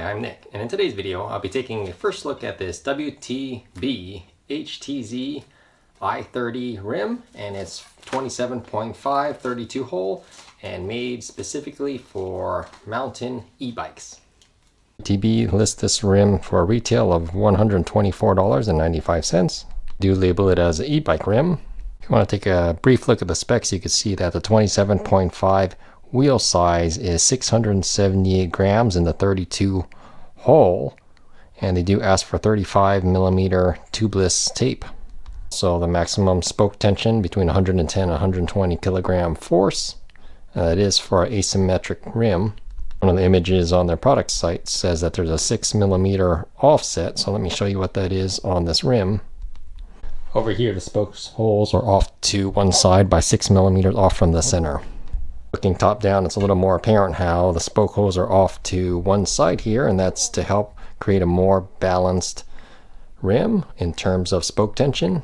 I'm Nick, and in today's video I'll be taking a first look at this WTB HTZ i30 rim, and it's 27.5 32 hole and made specifically for mountain e-bikes. WTB lists this rim for a retail of $124.95. Do label it as an e-bike rim. If you want to take a brief look at the specs, you can see that the 27.5 wheel size is 678 grams in the 32 hole, and they do ask for 35 millimeter tubeless tape. So the maximum spoke tension between 110 and 120 kilogram force. It is for an asymmetric rim. One of the images on their product site says that there's a 6 millimeter offset, so let me show you what that is on this rim. Over here the spokes holes are off to one side by 6 millimeters off from the center. Looking top down, it's a little more apparent how the spoke holes are off to one side here, and that's to help create a more balanced rim in terms of spoke tension.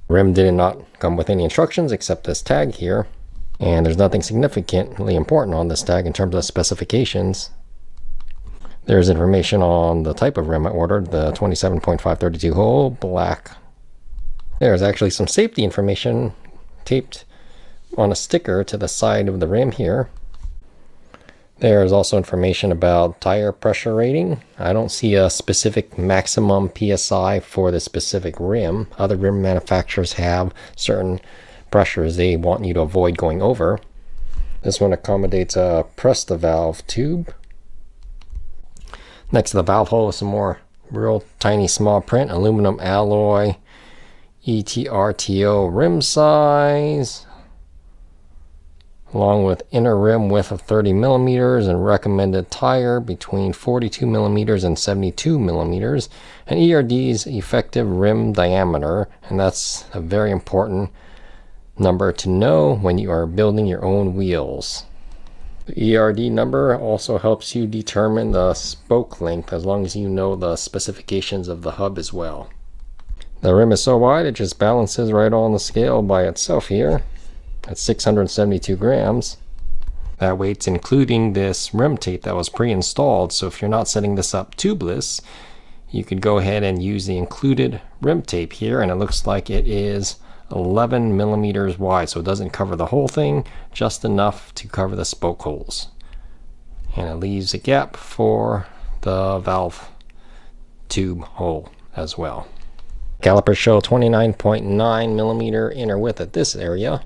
The rim did not come with any instructions except this tag here, and there's nothing significantly important on this tag in terms of specifications. There's information on the type of rim I ordered, the 27.5 32 hole black. There's actually some safety information taped on a sticker to the side of the rim here. There is also information about tire pressure rating. I don't see a specific maximum PSI for the specific rim. Other rim manufacturers have certain pressures they want you to avoid going over. This one accommodates a press the valve tube. Next to the valve hole is some more real tiny small print, aluminum alloy ETRTO rim size, along with inner rim width of 30 millimeters and recommended tire between 42 millimeters and 72 millimeters, and ERD's effective rim diameter, and that's a very important number to know when you are building your own wheels. The ERD number also helps you determine the spoke length as long as you know the specifications of the hub as well. The rim is so wide it just balances right on the scale by itself here at 672 grams. That weight's including this rim tape that was pre-installed, so if you're not setting this up tubeless, you could go ahead and use the included rim tape here, and it looks like it is 11 millimeters wide, so it doesn't cover the whole thing, just enough to cover the spoke holes. And it leaves a gap for the valve tube hole as well. Calipers show 29.9 millimeter inner width at this area,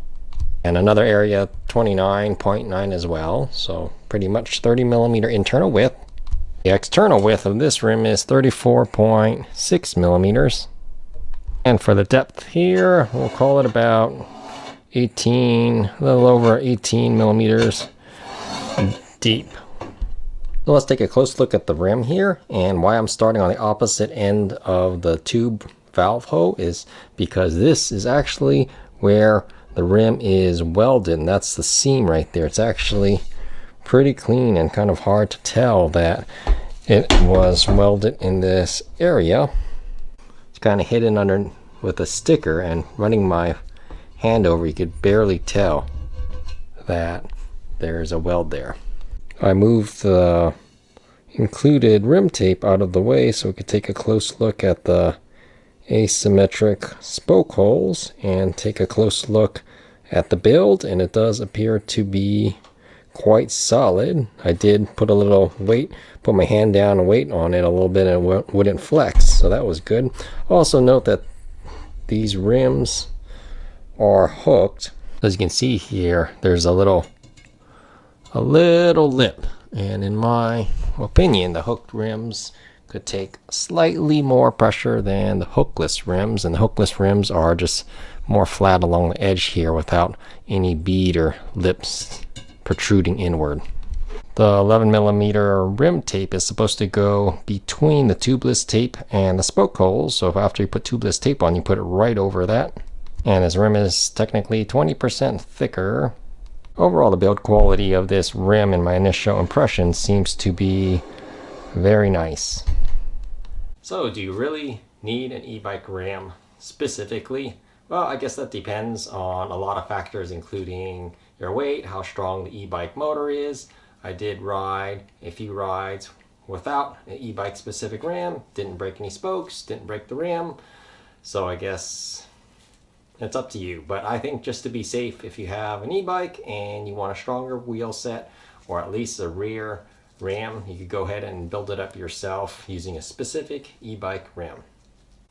and another area 29.9 as well, so pretty much 30 millimeter internal width. The external width of this rim is 34.6 millimeters, and for the depth here we'll call it about a little over 18 millimeters deep. So let's take a close look at the rim here, and why I'm starting on the opposite end of the tube valve hole is because this is actually where the rim is welded, and that's the seam right there. It's actually pretty clean and kind of hard to tell that it was welded in this area. It's kind of hidden under with a sticker, and running my hand over you could barely tell that there's a weld there. I moved the included rim tape out of the way so we could take a close look at the asymmetric spoke holes and take a close look at the build, and it does appear to be quite solid. I did put a little weight, put my hand down and weight on it a little bit, and it wouldn't flex, so that was good. Also note that these rims are hooked. As you can see here, there's a little lip, and in my opinion the hooked rims could take slightly more pressure than the hookless rims, and the hookless rims are just more flat along the edge here without any bead or lips protruding inward. The 11 millimeter rim tape is supposed to go between the tubeless tape and the spoke holes, so after you put tubeless tape on, you put it right over that. And this rim is technically 20% thicker. Overall, the build quality of this rim in my initial impression seems to be very nice. So do you really need an e-bike rim specifically? Well, I guess that depends on a lot of factors, including your weight, how strong the e-bike motor is. I did ride a few rides without an e-bike specific ram, didn't break any spokes, didn't break the ram. So I guess it's up to you. But I think just to be safe, if you have an e-bike and you want a stronger wheel set or at least a rear ram, you could go ahead and build it up yourself using a specific e-bike ram.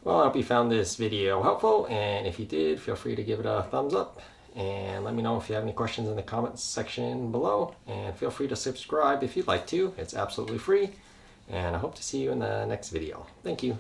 Well, I hope you found this video helpful, and if you did, feel free to give it a thumbs up and let me know if you have any questions in the comments section below, and feel free to subscribe if you'd like to. It's absolutely free, and I hope to see you in the next video. Thank you.